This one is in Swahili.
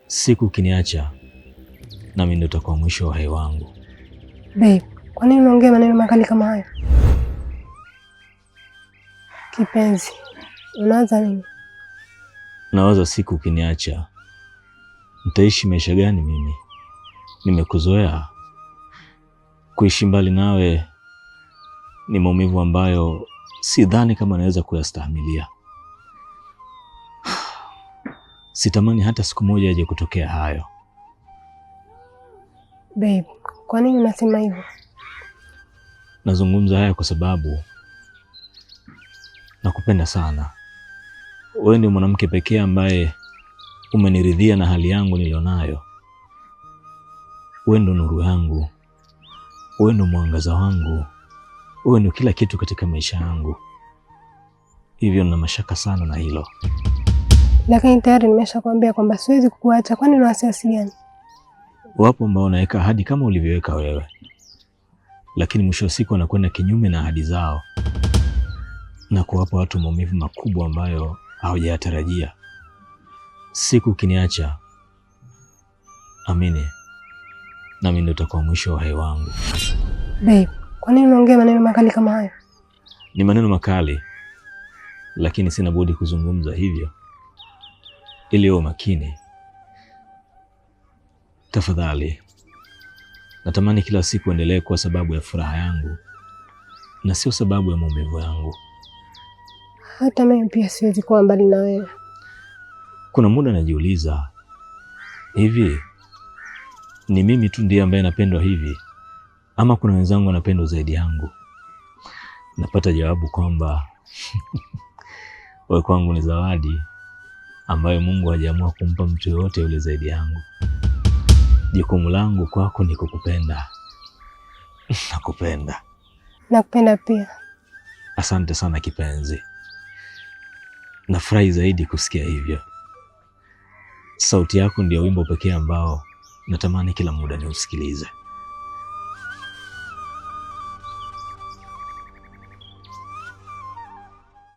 Siku ukiniacha nami ndio utakuwa mwisho wa uhai wangu. Babe, kwa nini unaongea maneno makali kama hayo? Kipenzi, unaanza nini? Nawaza siku ukiniacha nitaishi maisha gani mimi? Nimekuzoea. Kuishi mbali nawe ni maumivu ambayo sidhani kama naweza kuyastahimilia. Sitamani hata siku moja aje kutokea hayo. Babe, kwa nini unasema hivyo? Nazungumza haya kwa sababu nakupenda sana. Wewe ndio mwanamke pekee ambaye umeniridhia na hali yangu nilionayo. Wewe ndio nuru yangu. Wewe ndio mwangaza wangu. Wewe ndio kila kitu katika maisha yangu. Hivyo nina mashaka sana na hilo. Lakini tayari nimeshakwambia kwamba siwezi kukuacha. Kwani una wasiwasi gani? Wapo ambao wanaweka ahadi kama ulivyoweka wewe, lakini mwisho wa siku wanakwenda kinyume na ahadi zao na kuwapa watu maumivu makubwa ambayo hawajayatarajia. Siku ukiniacha, amini, nami ndio utakuwa mwisho wa uhai wangu. Babe, kwa nini unaongea maneno makali kama hayo? Ni maneno makali, lakini sina budi kuzungumza hivyo ili uwe makini. Tafadhali, natamani kila siku endelee kuwa sababu ya furaha yangu na sio sababu ya maumivu yangu. Hata mimi pia siwezi kuwa mbali na wewe. Kuna muda najiuliza, hivi ni mimi tu ndiye ambaye napendwa hivi ama kuna wenzangu wanapendwa zaidi yangu? Napata jawabu kwamba wewe kwangu ni zawadi ambayo Mungu hajaamua kumpa mtu yoyote yule zaidi yangu. Jukumu langu kwako ni kukupenda. Nakupenda. Nakupenda pia. Asante sana kipenzi. Nafurahi zaidi kusikia hivyo. Sauti yako ndio wimbo pekee ambao natamani kila muda niusikilize.